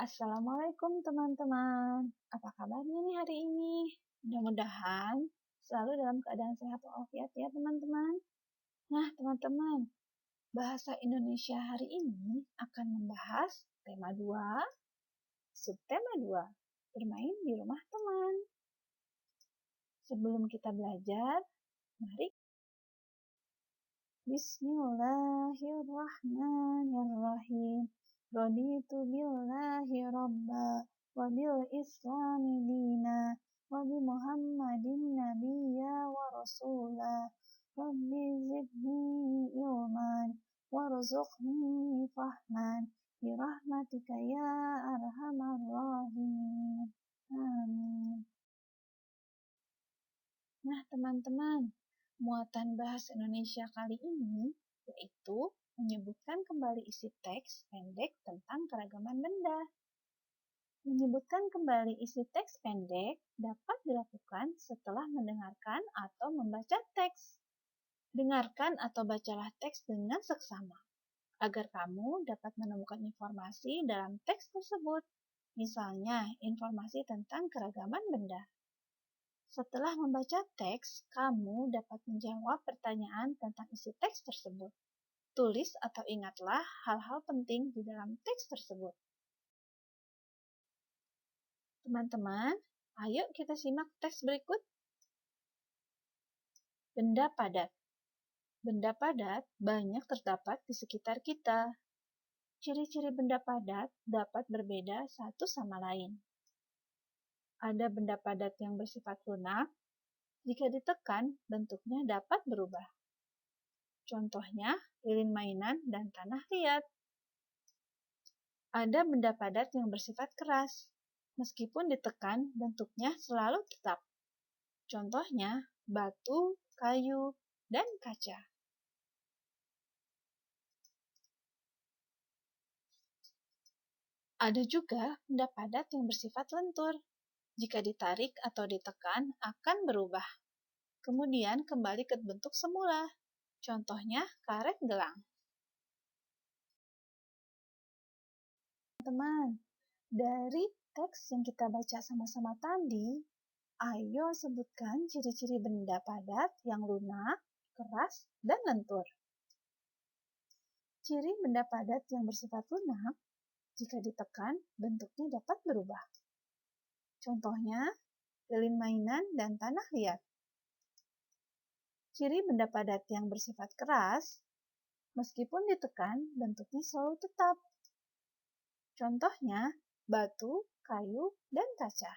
Assalamualaikum teman-teman. Apa kabarnya nih hari ini? Mudah-mudahan selalu dalam keadaan sehat walafiat ya teman-teman. Nah teman-teman, bahasa Indonesia hari ini akan membahas tema 2, subtema 2, bermain di rumah teman. Sebelum kita belajar, mari Bismillahirrahmanirrahim. Raditu billahi rabba wa bil islami dina wa bi Muhammadin nabiyya wa rasula. Rabbi zidni ilman warzuqni fahman bi rahmatika ya arhamar rahimin. Amin. Nah, teman-teman, muatan bahasa Indonesia kali ini yaitu menyebutkan kembali isi teks pendek tentang keragaman benda. Menyebutkan kembali isi teks pendek dapat dilakukan setelah mendengarkan atau membaca teks. Dengarkan atau bacalah teks dengan seksama, agar kamu dapat menemukan informasi dalam teks tersebut. Misalnya, informasi tentang keragaman benda. Setelah membaca teks, kamu dapat menjawab pertanyaan tentang isi teks tersebut. Tulis atau ingatlah hal-hal penting di dalam teks tersebut. Teman-teman, ayo kita simak teks berikut. Benda padat. Benda padat banyak terdapat di sekitar kita. Ciri-ciri benda padat dapat berbeda satu sama lain. Ada benda padat yang bersifat lunak. Jika ditekan, bentuknya dapat berubah. Contohnya, lilin mainan dan tanah liat. Ada benda padat yang bersifat keras. Meskipun ditekan, bentuknya selalu tetap. Contohnya, batu, kayu, dan kaca. Ada juga benda padat yang bersifat lentur. Jika ditarik atau ditekan, akan berubah. Kemudian kembali ke bentuk semula. Contohnya, karet gelang. Teman, dari teks yang kita baca sama-sama tadi, ayo sebutkan ciri-ciri benda padat yang lunak, keras, dan lentur. Ciri benda padat yang bersifat lunak, jika ditekan, bentuknya dapat berubah. Contohnya, lilin mainan dan tanah liat. Ciri benda padat yang bersifat keras, meskipun ditekan, bentuknya selalu tetap. Contohnya, batu, kayu, dan kaca.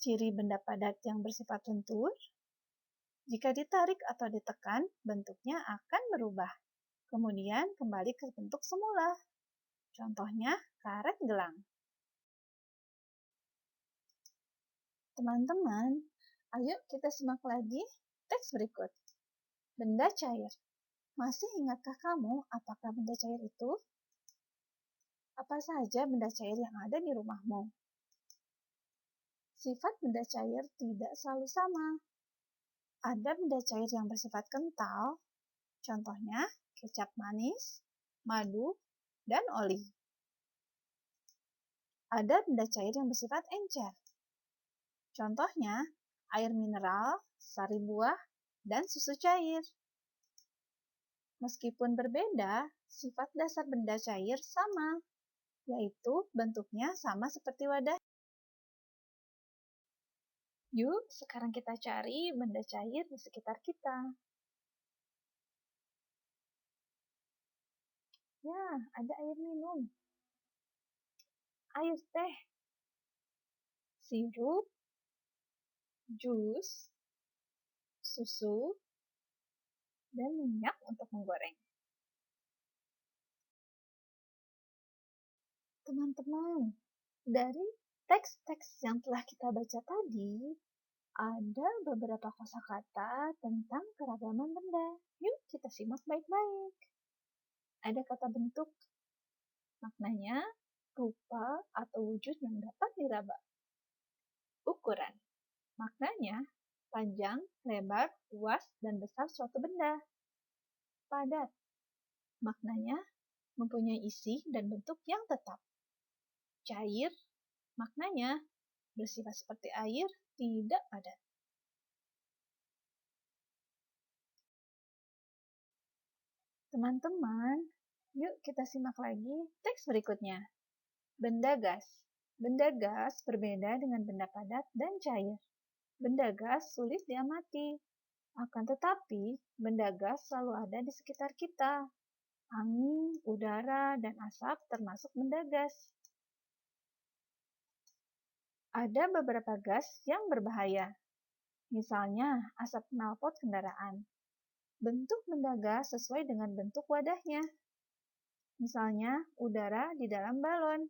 Ciri benda padat yang bersifat lentur, jika ditarik atau ditekan, bentuknya akan berubah. Kemudian kembali ke bentuk semula. Contohnya, karet gelang. Teman-teman, ayo kita simak lagi teks berikut. Benda cair. Masih ingatkah kamu apakah benda cair itu? Apa saja benda cair yang ada di rumahmu? Sifat benda cair tidak selalu sama. Ada benda cair yang bersifat kental, contohnya kecap manis, madu, dan oli. Ada benda cair yang bersifat encer, contohnya air mineral, sari buah, dan susu cair. Meskipun berbeda, sifat dasar benda cair sama, yaitu bentuknya sama seperti wadah. Yuk, sekarang kita cari benda cair di sekitar kita. Ya, ada air minum, air teh, sirup, jus, susu, dan minyak untuk menggoreng. Teman-teman, dari teks-teks yang telah kita baca tadi, ada beberapa kosakata tentang keragaman benda. Yuk kita simak baik-baik. Ada kata bentuk, maknanya rupa atau wujud yang dapat diraba. Ukuran, maknanya panjang, lebar, luas, dan besar suatu benda. Padat, maknanya mempunyai isi dan bentuk yang tetap. Cair, maknanya bersifat seperti air, tidak padat. Teman-teman, yuk kita simak lagi teks berikutnya. Benda gas. Benda gas berbeda dengan benda padat dan cair. Benda gas sulit diamati. Akan tetapi, benda gas selalu ada di sekitar kita. Angin, udara, dan asap termasuk benda gas. Ada beberapa gas yang berbahaya. Misalnya, asap knalpot kendaraan. Bentuk benda gas sesuai dengan bentuk wadahnya. Misalnya, udara di dalam balon.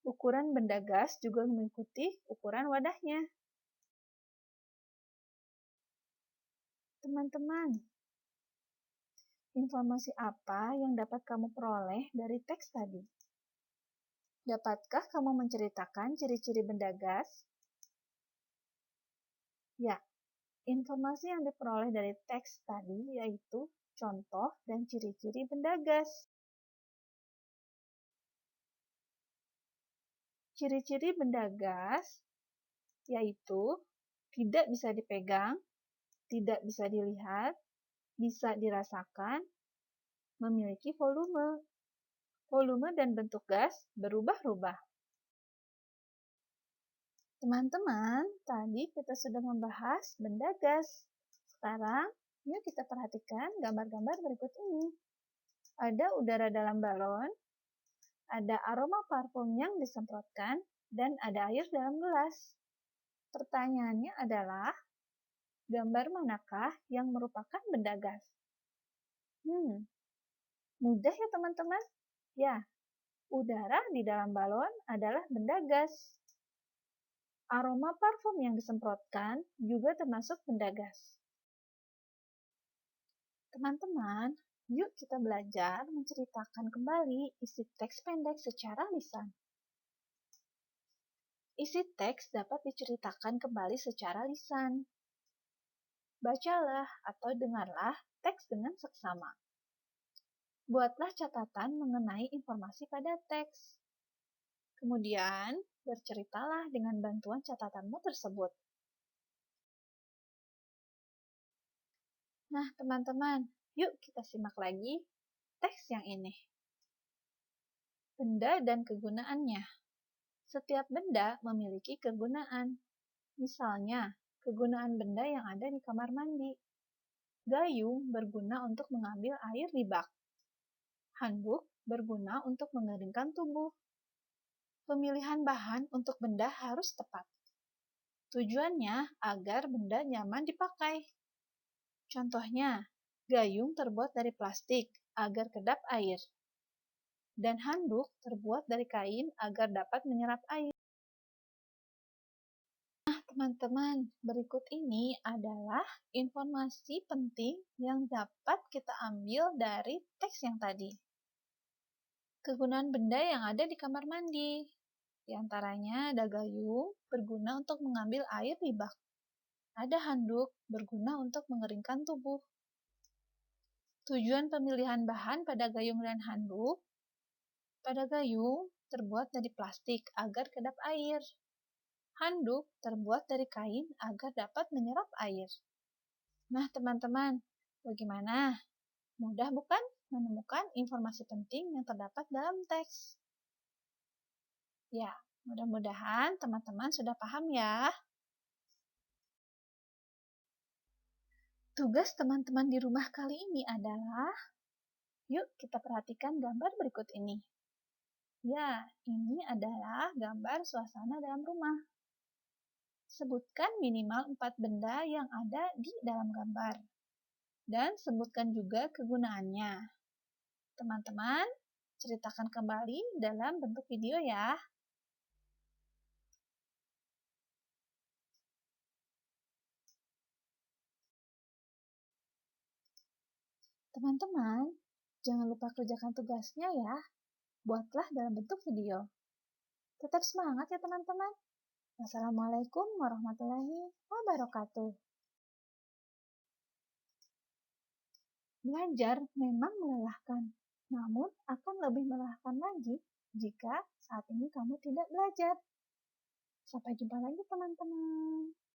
Ukuran benda gas juga mengikuti ukuran wadahnya. Teman-teman, informasi apa yang dapat kamu peroleh dari teks tadi? Dapatkah kamu menceritakan ciri-ciri benda gas? Ya, informasi yang diperoleh dari teks tadi yaitu contoh dan ciri-ciri benda gas. Ciri-ciri benda gas yaitu tidak bisa dipegang, tidak bisa dilihat, bisa dirasakan, memiliki volume. Volume dan bentuk gas berubah-ubah. Teman-teman, tadi kita sudah membahas benda gas. Sekarang, yuk kita perhatikan gambar-gambar berikut ini. Ada udara dalam balon, ada aroma parfum yang disemprotkan, dan ada air dalam gelas. Pertanyaannya adalah, gambar manakah yang merupakan benda gas? Mudah ya teman-teman? Ya, udara di dalam balon adalah benda gas. Aroma parfum yang disemprotkan juga termasuk benda gas. Teman-teman, yuk kita belajar menceritakan kembali isi teks pendek secara lisan. Isi teks dapat diceritakan kembali secara lisan. Bacalah atau dengarlah teks dengan seksama. Buatlah catatan mengenai informasi pada teks. Kemudian, berceritalah dengan bantuan catatanmu tersebut. Nah, teman-teman, yuk kita simak lagi teks yang ini. Benda dan kegunaannya. Setiap benda memiliki kegunaan. Misalnya, kegunaan benda yang ada di kamar mandi. Gayung berguna untuk mengambil air di bak. Handuk berguna untuk mengeringkan tubuh. Pemilihan bahan untuk benda harus tepat. Tujuannya agar benda nyaman dipakai. Contohnya, gayung terbuat dari plastik agar kedap air. Dan handuk terbuat dari kain agar dapat menyerap air. Nah, teman-teman, berikut ini adalah informasi penting yang dapat kita ambil dari teks yang tadi. Kegunaan benda yang ada di kamar mandi. Di antaranya ada gayung, berguna untuk mengambil air di bak. Ada handuk, berguna untuk mengeringkan tubuh. Tujuan pemilihan bahan pada gayung dan handuk. Pada gayung, terbuat dari plastik agar kedap air. Handuk terbuat dari kain agar dapat menyerap air. Nah, teman-teman, bagaimana? Mudah bukan menemukan informasi penting yang terdapat dalam teks? Ya, mudah-mudahan teman-teman sudah paham ya. Tugas teman-teman di rumah kali ini adalah, yuk kita perhatikan gambar berikut ini. Ya, ini adalah gambar suasana dalam rumah. Sebutkan minimal 4 benda yang ada di dalam gambar. Dan sebutkan juga kegunaannya. Teman-teman, ceritakan kembali dalam bentuk video ya. Teman-teman, jangan lupa kerjakan tugasnya ya. Buatlah dalam bentuk video. Tetap semangat ya teman-teman. Wassalamualaikum warahmatullahi wabarakatuh. Belajar memang melelahkan, namun akan lebih melelahkan lagi jika saat ini kamu tidak belajar. Sampai jumpa lagi teman-teman.